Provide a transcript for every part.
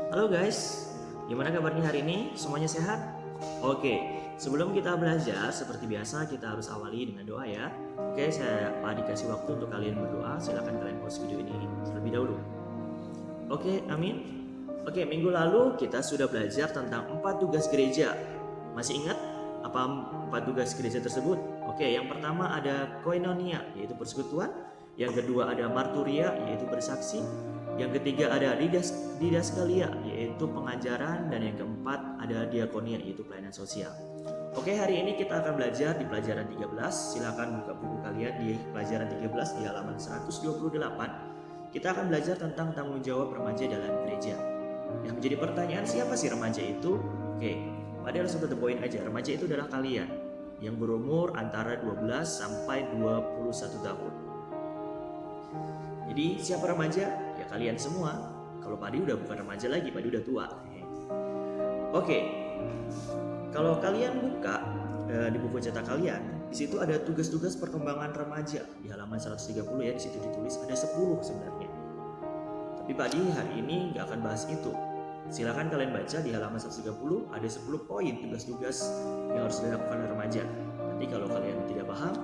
Halo guys, gimana kabarnya hari ini? Semuanya sehat? Oke, sebelum kita belajar, seperti biasa kita harus awali dengan doa ya. Oke, saya dikasih waktu untuk kalian berdoa. Silahkan kalian pause video ini terlebih dahulu. Oke, amin. Oke, minggu lalu kita sudah belajar tentang 4 tugas gereja. Masih ingat apa 4 tugas gereja tersebut? Oke, yang pertama ada koinonia, yaitu persekutuan. Yang kedua ada marturia, yaitu bersaksi. Yang ketiga ada didaskalia, yaitu pengajaran. Dan yang keempat ada diakonia, yaitu pelayanan sosial. Oke, hari ini kita akan belajar di pelajaran 13. Silakan buka buku kalian di pelajaran 13 di halaman 128. Kita akan belajar tentang tanggung jawab remaja dalam gereja. Yang menjadi pertanyaan, siapa sih remaja itu? Oke, ada satu poin aja. Remaja itu adalah kalian yang berumur antara 12 sampai 21 tahun. Jadi siapa remaja? Ya kalian semua. Kalau Padi udah bukan remaja lagi, Padi udah tua. Oke, kalau kalian buka di buku cetak kalian, di situ ada tugas-tugas perkembangan remaja di halaman 130 ya. Di situ ditulis ada 10 sebenarnya. Tapi Padi hari ini nggak akan bahas itu. Silakan kalian baca di halaman 130 ada 10 poin tugas-tugas yang harus dilakukan remaja. Nanti kalau kalian tidak paham,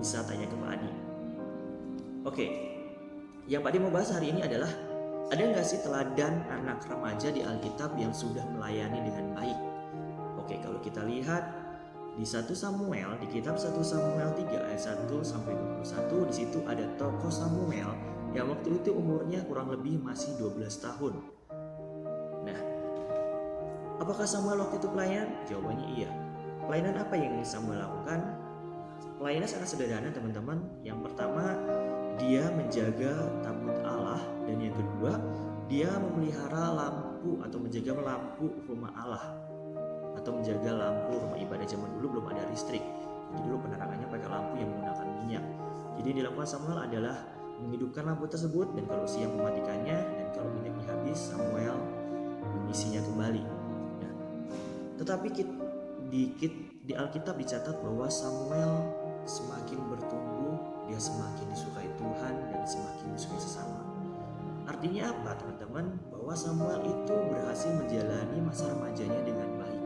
bisa tanya ke Pak Adi. Oke, yang Pak Adi mau bahas hari ini adalah ada nggak sih teladan anak remaja di Alkitab yang sudah melayani dengan baik? Oke, kalau kita lihat di 1 Samuel, di kitab 1 Samuel 3 ayat 1 sampai 21, di situ ada tokoh Samuel yang waktu itu umurnya kurang lebih masih 12 tahun. Nah, apakah Samuel waktu itu pelayan? Jawabannya iya. Pelayanan apa yang Samuel lakukan? Pelayanan sangat sederhana teman-teman. Yang pertama, dia menjaga tabut Allah, dan yang kedua, dia memelihara lampu atau menjaga lampu rumah Allah, atau menjaga lampu rumah ibadah. Zaman dulu belum ada listrik, jadi dulu penerangannya pakai lampu yang menggunakan minyak. Jadi yang dilakukan Samuel adalah menghidupkan lampu tersebut, dan kalau siang mematikannya, dan kalau minyaknya habis Samuel mengisinya kembali. Ya. Tetapi di Alkitab dicatat bahwa Samuel semakin bertumbuh, dia semakin disukai Tuhan dan semakin disukai sesama. Artinya apa teman-teman? Bahwa Samuel itu berhasil menjalani masa remajanya dengan baik.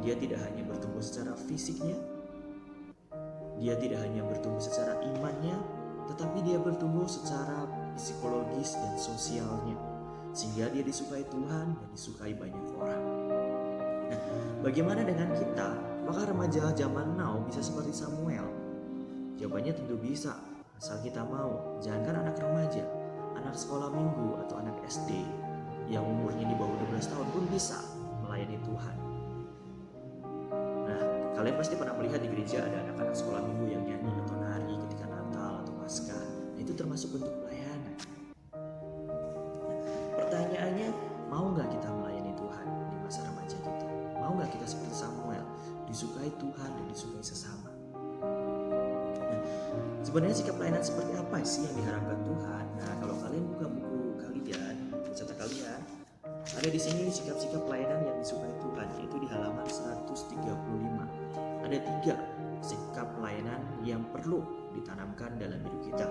Dia tidak hanya bertumbuh secara fisiknya, dia tidak hanya bertumbuh secara imannya, tetapi dia bertumbuh secara psikologis dan sosialnya, sehingga dia disukai Tuhan dan disukai banyak orang. Nah, bagaimana dengan kita? Apakah remaja zaman now bisa seperti Samuel? Jawabannya tentu bisa, asal kita mau. Jangankan anak remaja, anak sekolah minggu atau anak SD yang umurnya di bawah 12 tahun pun bisa melayani Tuhan. Nah, kalian pasti pernah melihat di gereja ada anak-anak sekolah minggu yang nyanyi atau nari ketika Natal atau Paskah. Nah, itu termasuk bentuk pelayanan. Nah, pertanyaannya, mau nggak kita melayani Tuhan di masa remaja kita? Mau nggak kita seperti Samuel, disukai Tuhan dan disukai sesama? Nah, sebenarnya sikap pelayanan seperti apa sih yang diharapkan Tuhan? Nah, kalau kalian buka buku kalian, cetak kalian, ada di sini sikap-sikap pelayanan yang disukai Tuhan, yaitu di halaman 135. Ada 3 sikap pelayanan yang perlu ditanamkan dalam hidup kita.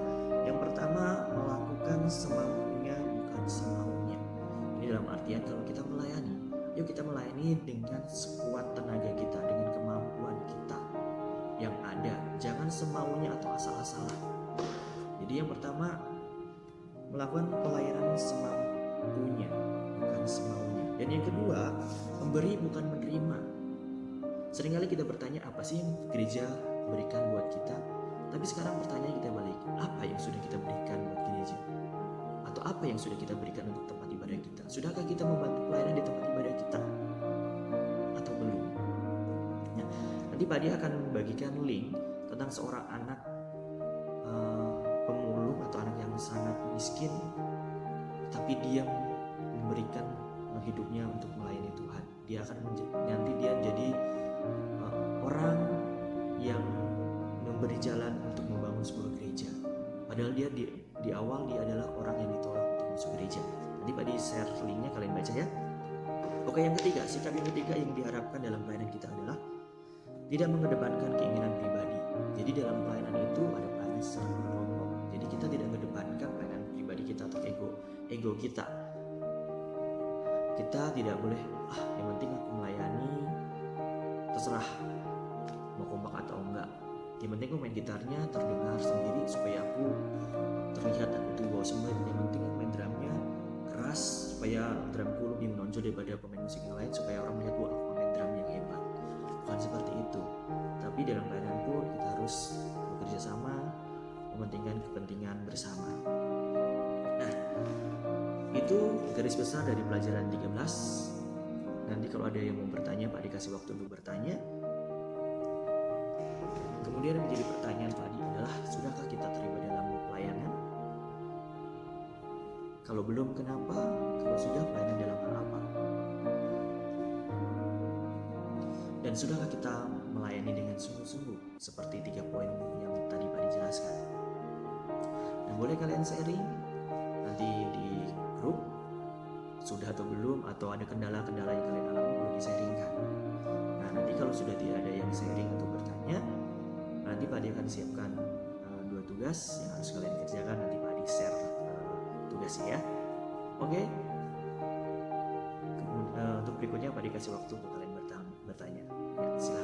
Yang pertama, melakukan semampunya bukan semaunya. Ini dalam artian kalau kita melayani, yuk kita melayani dengan sekuat tenaga kita, dengan kemampuan kita yang ada. Jangan semaunya atau asal-asalan. Jadi yang pertama, melakukan pelayanan semampunya bukan semaunya. Dan yang kedua, memberi bukan menerima. Seringkali kita bertanya, apa sih yang gereja berikan buat kita? Tapi sekarang pertanyaan kita balik, apa yang sudah kita berikan buat gereja? Atau apa yang sudah kita berikan untuk tempat ibadah kita? Sudahkah kita membantu pelayanan di tempat ibadah kita? Atau belum? Nah, nanti Pak Dia akan membagikan link tentang seorang anak pemulung atau anak yang sangat miskin, tapi dia memberikan hidupnya untuk melayani Tuhan. Dia akan nanti dia jadi orang yang memberi jalan untuk membangun sebuah gereja. Padahal dia di awal dia adalah orang yang ditolak untuk masuk gereja. Nanti Pak di share linknya, kalian baca ya. Oke, yang ketiga, sikap yang ketiga yang diharapkan dalam pelayanan kita adalah tidak mengedepankan keinginan pribadi. Jadi dalam pelayanan itu ada pelayanan secara berkelompok. Jadi kita tidak mengedepankan pelayanan pribadi kita atau ego kita. kita tidak boleh yang penting aku melayani, terserah mau kompak atau enggak, yang penting aku main gitarnya terdengar sendiri supaya aku terlihat aku tuh wow semua. Yang penting aku main drumnya keras supaya drumku lebih menonjol daripada pemain musik yang lain, supaya orang melihat wah aku main drum yang hebat. Bukan seperti itu, tapi dalam pelayanan pun kita harus bekerja sama, mementingkan kepentingan bersama. Nah, itu garis besar dari pelajaran 13. Nanti kalau ada yang mau bertanya, Pak dikasih waktu untuk bertanya. Kemudian yang menjadi pertanyaan Pak Adi adalah, sudahkah kita terlibat dalam pelayanan? Kalau belum, kenapa? Kalau sudah, pelayanan dalam hal apa? Dan sudahkah kita melayani dengan sungguh-sungguh seperti 3 poin yang tadi Pak dijelaskan? Dan boleh kalian sharing nanti di grup, sudah atau belum, atau ada kendala-kendala yang kalian alami perlu di-sharingkan. Nah, nanti kalau sudah tidak ada yang sharing atau bertanya, nanti Pak Adi akan siapkan 2 tugas yang harus kalian kerjakan. Nanti Pak Adi share tugasnya ya. Oke. Untuk berikutnya Pak Adi kasih waktu untuk kalian bertanya. Ya, silakan.